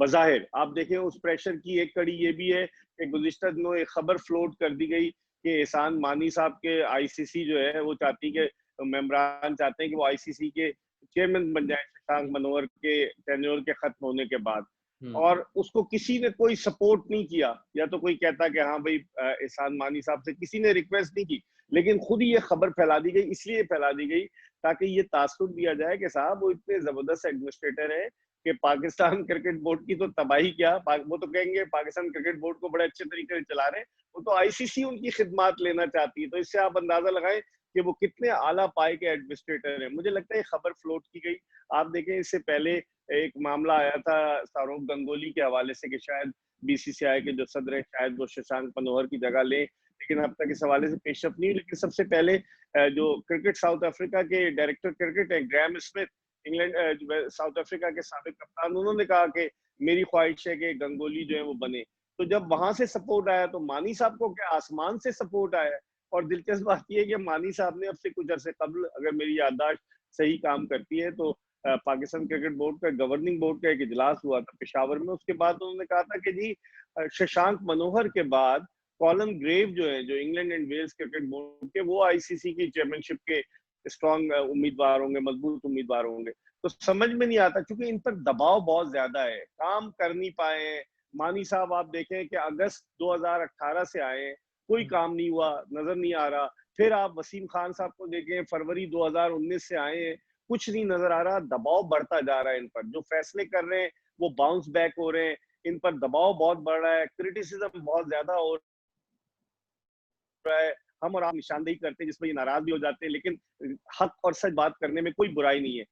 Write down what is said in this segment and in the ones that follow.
بظاہر آپ دیکھیں اس پریشر کی ایک کڑی یہ بھی ہے کہ گزشتہ دنوں ایک خبر فلوٹ کر دی گئی کہ احسان مانی صاحب کے آئی سی سی جو ہے وہ چاہتی کہ ممبران چاہتے ہیں کہ وہ آئی سی سی کے چیئرمین بن جائیں ششانک منوہر کے ٹینیور کے ختم ہونے کے بعد، اور اس کو کسی نے کوئی سپورٹ نہیں کیا، یا تو کوئی کہتا کہ ہاں بھائی احسان مانی صاحب سے کسی نے ریکویسٹ نہیں کی، لیکن خود ہی یہ خبر پھیلا دی گئی، اس لیے پھیلا دی گئی تاکہ یہ تاثر دیا جائے کہ صاحب وہ اتنے زبردست ایڈمنسٹریٹر ہیں کہ پاکستان کرکٹ بورڈ کی تو تباہی کیا، وہ تو کہیں گے پاکستان کرکٹ بورڈ کو بڑے اچھے طریقے سے چلا رہے ہیں، وہ تو آئی سی سی ان کی خدمات لینا چاہتی ہے، تو اس سے آپ اندازہ لگائیں کہ وہ کتنے اعلیٰ پائے کے ایڈمنسٹریٹر ہیں۔ مجھے لگتا ہے یہ خبر فلوٹ کی گئی۔ آپ دیکھیں اس سے پہلے ایک معاملہ آیا تھا ساروک گنگولی کے حوالے سے کہ شاید بی سی سی آئی کے جو صدر ہیں شاید وہ ششانک منوہر کی جگہ لیں، لیکن اب تک اس حوالے سے پیش رفت نہیں۔ لیکن سب سے پہلے جو کرکٹ ساؤتھ افریقہ کے ڈائریکٹر کرکٹ ہیں grim Smith, England South Africa کے سابق کپتان، انہوں نے کہا کہ میری خواہش ہے کہ گنگولی جو ہے وہ بنے۔ تو جب وہاں سے سپورٹ آیا تو مانی صاحب کو کیا آسمان سے سپورٹ آیا؟ اور دلچسپ بات یہ ہے کہ مانی صاحب نے اب سے کچھ عرصے قبل، اگر میری یادداشت صحیح کام کرتی ہے تو پاکستان کرکٹ بورڈ کا گورننگ بورڈ کا ایک اجلاس ہوا تھا پشاور میں، اس کے بعد انہوں نے کہا تھا کہ جی ششانک منوہر کے بعد کالم گریو جو ہے جو England and Wales cricket board کے، وہ آئی سی سی کی چیئرمین شپ کے اسٹرانگ امیدوار ہوں گے، مضبوط امیدوار ہوں گے۔ تو سمجھ میں نہیں آتا کیونکہ ان پر دباؤ بہت زیادہ ہے، کام کر نہیں پائے۔ مانی صاحب آپ دیکھیں کہ اگست 2018 سے آئے، کوئی کام نہیں ہوا، نظر نہیں آ رہا۔ پھر آپ وسیم خان صاحب کو دیکھیں، فروری 2019 سے آئے ہیں، کچھ نہیں نظر آ رہا، دباؤ بڑھتا جا رہا ہے ان پر، جو فیصلے کر رہے ہیں وہ باؤنس بیک ہو رہے ہیں، ان پر دباؤ بہت بڑھ رہا ہے، کرٹیسزم بہت زیادہ ہو رہا ہے۔ ہم اور آپ نشاندہی کرتے ہیں جس میں یہ ناراض بھی ہو جاتے ہیں، لیکن حق اور سچ بات کرنے میں کوئی برائی نہیں ہے۔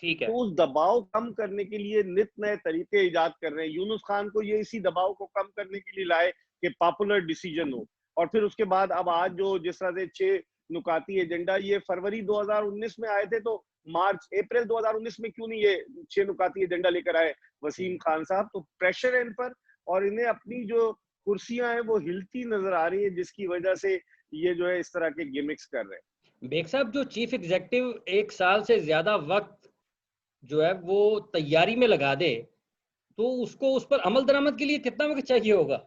ٹھیک ہے، تو اس دباؤ کم کرنے کے لیے نت نئے طریقے ایجاد کر رہے ہیں۔ یونس خان کو یہ اسی دباؤ کو کم کرنے کے لیے لائے کہ پاپولر ڈیسیجن ہو، اور پھر اس کے بعد اب آج جو جس طرح سے 6 نکاتی ایجنڈا، یہ فروری 2019 میں آئے تھے، تو اپریل 2019 میں کیوں نہیں یہ 6 نکاتی ایجنڈا لے کر آئے وسیم خان صاحب؟ تو پریشر ہے ان پر، اور انہیں اپنی جو کرسیاں ہیں وہ ہلتی نظر آ رہی ہیں، جس کی وجہ سے یہ جو ہے اس طرح کے گیمکس کر رہے ہیں۔ بیگ صاحب جو چیف ایگزیکٹو 1 سال سے زیادہ وقت جو ہے وہ تیاری میں لگا دے تو اس کو اس پر عمل درآمد کے لیے کتنا وقت چاہیے ہوگا؟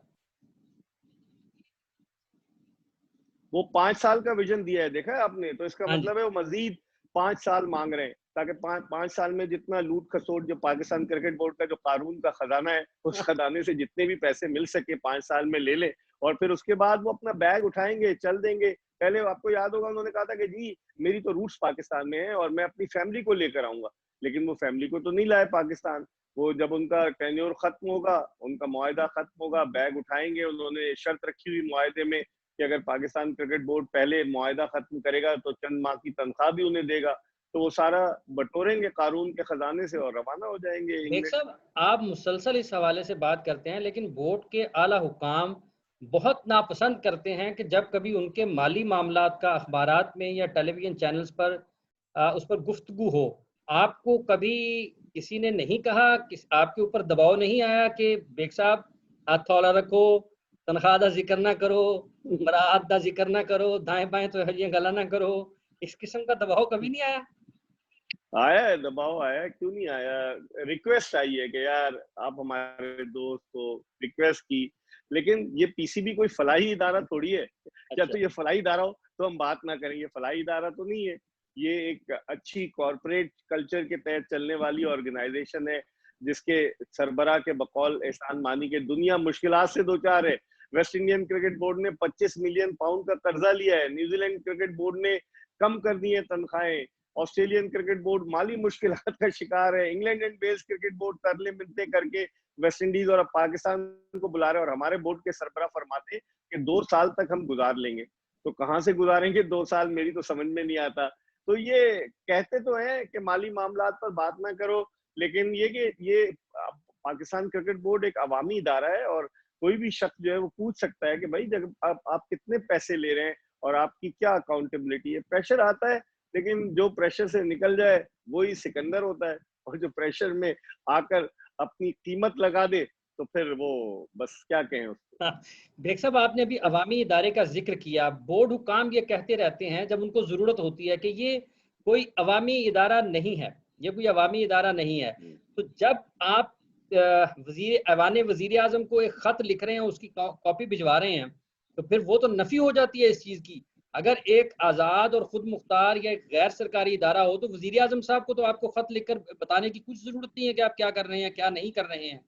وہ 5 سال کا ویژن دیا ہے، دیکھا ہے آپ نے، تو اس کا ہاں جی، مطلب ہے وہ مزید 5 سال مانگ رہے ہیں تاکہ 5 سال میں جتنا لوٹ کھسوٹ جو پاکستان کرکٹ بورڈ کا جو قارون کا خزانہ ہے، اس خزانے سے جتنے بھی پیسے مل سکے 5 سال میں لے لیں، اور پھر اس کے بعد وہ اپنا بیگ اٹھائیں گے، چل دیں گے۔ پہلے آپ کو یاد ہوگا انہوں نے کہا تھا کہ جی میری تو روٹس پاکستان میں ہے اور میں اپنی فیملی کو لے کر آؤں گا، لیکن وہ فیملی کو تو نہیں لائے پاکستان۔ وہ جب ان کا ٹینیور ختم ہوگا، ان کا معاہدہ ختم ہوگا، بیگ اٹھائیں گے۔ انہوں نے شرط رکھی ہوئی معاہدے میں کہ اگر پاکستان کرکٹ بورڈ پہلے معاہدہ ختم کرے گا تو چند ماہ کی تنخواہ بھی انہیں دے گا، تو وہ سارا بٹوریں گے قارون کے خزانے سے اور روانہ ہو جائیں گے بیگ انگلینڈ۔ صاحب آپ مسلسل اس حوالے سے بات کرتے ہیں، لیکن بورڈ کے اعلیٰ حکام بہت ناپسند کرتے ہیں کہ جب کبھی ان کے مالی معاملات کا اخبارات میں یا ٹیلی ویژن چینلز پر اس پر گفتگو ہو، آپ کو کبھی کسی نے نہیں کہا، آپ کے اوپر دباؤ نہیں آیا کہ بیگ صاحب ہاتھ تھوڑا رکھو، تنخواہ دا ذکر نہ کرو، براعت دا ذکر نہ کرو، دائیں بائیں تو یہ گلا نہ کرو، اس قسم کا دباؤ کبھی نہیں آیا؟ آیا ہے دباؤ، آیا ہے، کیوں نہیں آیا؟ ریکویسٹ آئی ہے کہ یار آپ ہمارے دوست کو، ریکویسٹ کی، لیکن یہ پی سی بی کوئی فلاحی ادارہ تھوڑی ہے، کیا تو یہ فلاحی ادارہ ہو تو ہم بات نہ کریں، یہ فلاحی ادارہ تو نہیں ہے، یہ ایک اچھی کارپوریٹ کلچر کے تحت چلنے والی آرگنائزیشن ہے جس کے سربراہ کے بقول احسان مانی کے دنیا مشکلات سے دوچار ہے۔ ویسٹ انڈین کرکٹ بورڈ نے 25 ملین پاؤنڈ کا قرضہ لیا ہے، نیوزی لینڈ کرکٹ بورڈ نے کم کر دی ہیں تنخواہیں، آسٹریلین کرکٹ بورڈ مالی مشکلات کا شکار ہے، England and Wales cricket board ترلے ملتے کر کے ویسٹ انڈیز اور پاکستان کو بلا رہے، اور ہمارے بورڈ کے سربراہ فرماتے کہ 2 سال تک ہم گزار لیں گے۔ تو کہاں سے گزاریں گے 2 سال، میری تو سمجھ میں نہیں آتا۔ تو یہ کہتے تو ہیں کہ مالی معاملات پر بات نہ کرو، لیکن یہ کہ یہ پاکستان کرکٹ بورڈ ایک عوامی ادارہ ہے، اور کوئی بھی شخص جو ہے وہ پوچھ سکتا ہے کہ بھائی جب آپ کتنے پیسے لے رہے ہیں اور آپ کی کیا اکاؤنٹیبلٹی ہے۔ پریشر آتا ہے، لیکن جو پریشر سے نکل جائے وہی سکندر ہوتا ہے، اور جو پریشر میں آ کر اپنی قیمت لگا دے تو پھر وہ بس کیا کہیں اس کو۔ بیگ صاحب آپ نے ابھی عوامی ادارے کا ذکر کیا، بورڈ حکام یہ کہتے رہتے ہیں جب ان کو ضرورت ہوتی ہے کہ یہ کوئی عوامی ادارہ نہیں ہے، یہ کوئی عوامی ادارہ نہیں ہے، تو جب آپ ایوان وزیر اعظم کو ایک خط لکھ رہے ہیں, اس کی کاپی بھجوا رہے ہیں, تو پھر وہ تو نفی ہو جاتی ہے اس چیز کی. اگر ایک آزاد اور خود مختار یا ایک غیر سرکاری ادارہ ہو تو وزیر اعظم صاحب کو تو آپ کو خط لکھ کر بتانے کی کچھ ضرورت نہیں ہے کہ آپ کیا کر رہے ہیں کیا نہیں کر رہے ہیں.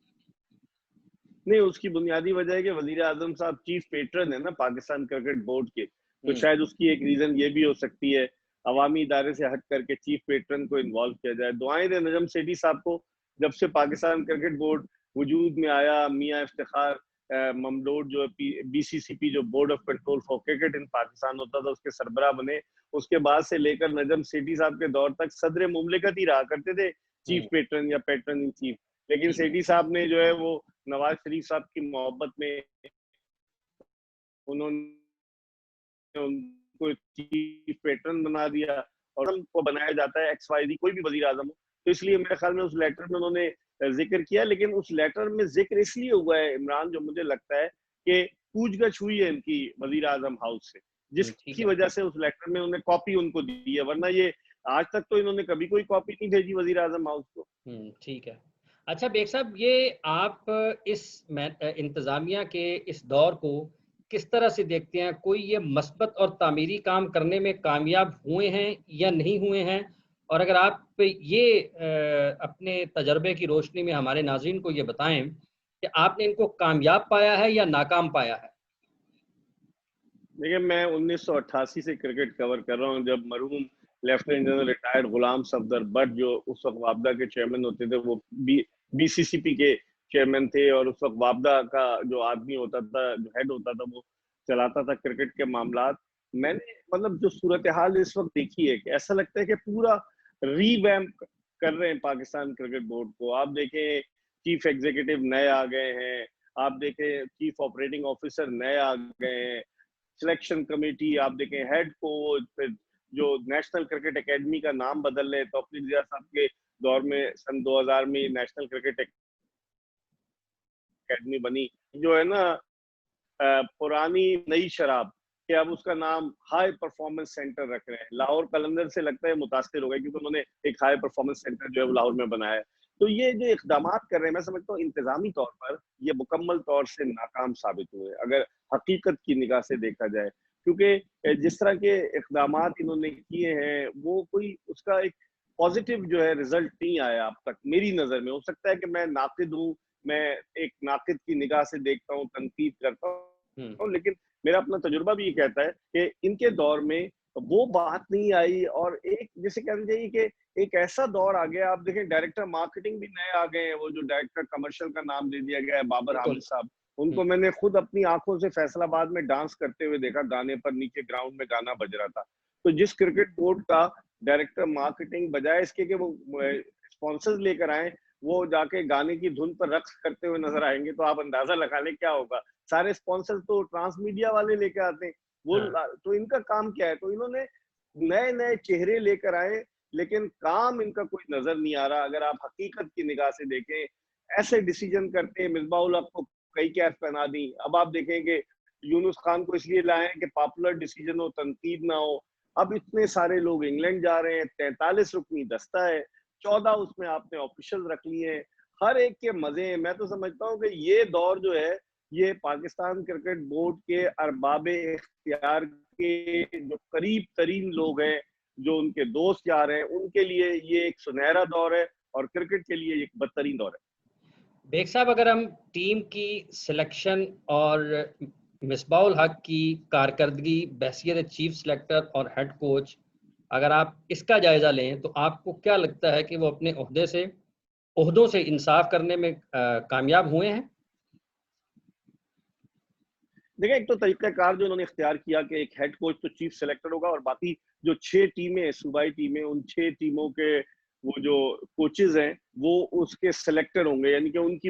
نہیں, اس کی بنیادی وجہ ہے کہ وزیر اعظم صاحب چیف پیٹرن ہے نا پاکستان کرکٹ بورڈ کے, تو شاید اس کی ایک ریزن یہ بھی ہو سکتی ہے عوامی ادارے سے ہٹ کر کے چیف پیٹرن کو انوالو کیا جائے. دعائیں دیں نجم سیٹھی صاحب کو, جب سے پاکستان کرکٹ بورڈ وجود میں آیا, میاں افتخار ممدوڈ جو بی سی سی پی جو board of control for cricket in Pakistan ہوتا تھا اس کے سربراہ بنے, اس کے بعد سے لے کر نجم سیٹھی صاحب کے دور تک صدر مملکت ہی رہا کرتے تھے چیف پیٹرن یا پیٹرن ان چیف. لیکن سیٹھی صاحب نے جو ہے وہ نواز شریف صاحب کی محبت میں انہوں نے ان کو چیف پیٹرن بنا دیا, اور ہم کو بنایا جاتا ہے ایکس وائی زی کوئی بھی وزیر اعظم ہو. تو اس لیے میرے خیال میں اس لیٹر میں انہوں نے ذکر کیا, لیکن اس لیٹر میں ذکر اس لیے ہوا ہے عمران, جو مجھے لگتا ہے کہ پوچھ گچھ ہوئی ہے ان کی وزیر اعظم ہاؤس سے, جس کی وجہ سے اس لیٹر میں انہوں نے کاپی ان کو دی ہے, ورنہ یہ آج تک تو انہوں نے کبھی کوئی کاپی نہیں بھیجی وزیر اعظم ہاؤس کو. ٹھیک ہے. اچھا بیگ صاحب, یہ آپ اس انتظامیہ کے اس دور کو کس طرح سے دیکھتے ہیں؟ کوئی یہ مثبت اور تعمیری کام کرنے میں کامیاب ہوئے ہیں یا نہیں ہوئے ہیں؟ اور اگر آپ یہ اپنے تجربے کی روشنی میں ہمارے ناظرین کو یہ بتائیں کہ آپ نے ان کو کامیاب پایا ہے یا ناکام پایا ہے؟ دیکھیں, میں 1988 سے کرکٹ کور کر رہا ہوں, جب مرحوم lieutenant general retired Ghulam Safdar but جو اس وقت وابدہ کے چیئرمین ہوتے تھے, وہ بی سی سی پی کے چیئرمین تھے, اور اس وقت وابدہ کا جو آدمی ہوتا تھا, جو ہیڈ ہوتا تھا, وہ چلاتا تھا کرکٹ کے معاملات. میں نے مطلب جو صورتحال اس وقت دیکھی ہے کہ ایسا لگتا ہے کہ پورا ری ویمپ کر رہے ہیں پاکستان کرکٹ بورڈ کو. آپ دیکھیں چیف ایگزیکٹو نئے آ گئے ہیں, آپ دیکھیں چیف آپریٹنگ آفیسر نئے آ گئے ہیں, سلیکشن کمیٹی آپ دیکھیں, ہیڈ کوچ, پھر جو نیشنل کرکٹ اکیڈمی کا نام بدل رہے, توفیق ضیاء صاحب کے دور میں سن 2000 میں نیشنل کرکٹ اکیڈمی بنی, جو ہے نا پرانی نئی شراب, کہ اب اس کا نام ہائی پرفارمنس سینٹر رکھ رہے ہیں. لاہور قلندر سے لگتا ہے متاثر ہو گئے, کیونکہ انہوں نے ایک ہائی پرفارمنس سینٹر جو ہے وہ لاہور میں بنایا ہے. تو یہ جو اقدامات کر رہے ہیں, میں سمجھتا ہوں انتظامی طور پر یہ مکمل طور سے ناکام ثابت ہوئے اگر حقیقت کی نگاہ سے دیکھا جائے, کیونکہ جس طرح کے اقدامات انہوں نے کیے ہیں وہ کوئی اس کا ایک پازیٹیو جو ہے رزلٹ نہیں آیا اب تک میری نظر میں. ہو سکتا ہے کہ میں ناقد ہوں, میں ایک ناقد کی نگاہ سے دیکھتا ہوں, تنقید کرتا ہوں, لیکن میرا اپنا تجربہ بھی یہ کہتا ہے کہ ان کے دور میں وہ بات نہیں آئی. اور ایک جیسے کہنا چاہیے کہ ایک ایسا دور آ گیا, آپ دیکھیں ڈائریکٹر مارکیٹنگ بھی نئے آ گئے ہیں, وہ جو ڈائریکٹر کمرشل کا نام دے دیا گیا ہے بابر حامد صاحب, ان کو میں نے خود اپنی آنکھوں سے فیصل آباد میں ڈانس کرتے ہوئے دیکھا, گانے پر نیچے گراؤنڈ میں گانا بج رہا تھا. تو جس کرکٹ بورڈ کا ڈائریکٹر مارکیٹنگ بجائے اس کے کہ وہ اسپانسرز لے کر آئیں, وہ جا کے گانے کی دھن پر رقص کرتے ہوئے نظر آئیں گے, تو آپ اندازہ لگا لیں کیا ہوگا. سارے اسپانسر تو ٹرانس میڈیا والے لے کے آتے ہیں, وہ تو ان کا کام کیا ہے؟ تو انہوں نے نئے نئے چہرے لے کر آئے, لیکن کام ان کا کوئی نظر نہیں آ رہا. اگر آپ حقیقت کی نگاہ سے دیکھیں, ایسے ڈیسیجن کرتے ہیں, مصباح الحق کو کئی کیف پہنا دی. اب آپ دیکھیں کہ یونس خان کو اس لیے لائیں کہ پاپولر ڈیسیجن ہو, تنقید نہ ہو. اب اتنے سارے لوگ انگلینڈ جا رہے ہیں, 43 رکنی دستہ ہے, 14 اس میں آپ نے آفیشل رکھ لیے ہیں, ہر ایک کے مزے ہیں. میں تو سمجھتا ہوں کہ یہ دور جو ہے یہ پاکستان کرکٹ بورڈ کے ارباب اختیار کے جو قریب ترین لوگ ہیں, جو ان کے دوست یار ہیں, ان کے لیے یہ ایک سنہرا دور ہے, اور کرکٹ کے لیے ایک بدترین دور ہے. بیگ صاحب, اگر ہم ٹیم کی سلیکشن اور مصباح الحق کی کارکردگی بحیثیت چیف سلیکٹر اور ہیڈ کوچ, اگر آپ اس کا جائزہ لیں تو آپ کو کیا لگتا ہے کہ وہ اپنے عہدوں سے انصاف کرنے میں کامیاب ہوئے ہیں؟ دیکھیں, ایک تو طریقہ کار جو انہوں نے اختیار کیا کہ ایک ہیڈ کوچ تو چیف سلیکٹر ہوگا, اور باقی جو 6 ٹیمیں صوبائی ٹیمیں, ان 6 ٹیموں کے وہ جو کوچز ہیں وہ اس کے سلیکٹر ہوں گے, یعنی کہ ان کی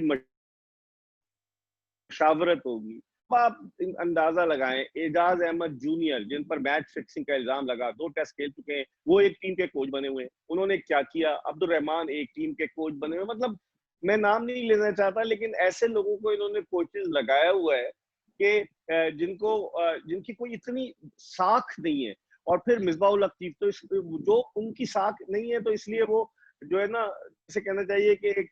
مشاورت ہوگی. آپ اندازہ لگائیں, اعجاز احمد جونیئر جن پر میچ فکسنگ کا الزام لگا, 2 ٹیسٹ کھیل چکے ہیں, وہ ایک ٹیم کے کوچ بنے ہوئے ہیں. انہوں نے کیا کیا؟ عبد الرحمان ایک ٹیم کے کوچ بنے ہوئے. مطلب میں نام نہیں لینا چاہتا, لیکن ایسے لوگوں کو انہوں نے کوچز لگایا ہوا ہے کہ جن کی کوئی اتنی ساکھ نہیں ہے. اور پھر مصباح الحق چیف, تو جو ان کی ساکھ نہیں ہے تو اس لیے وہ جو ہے نا, جسے کہنا چاہیے کہ ایک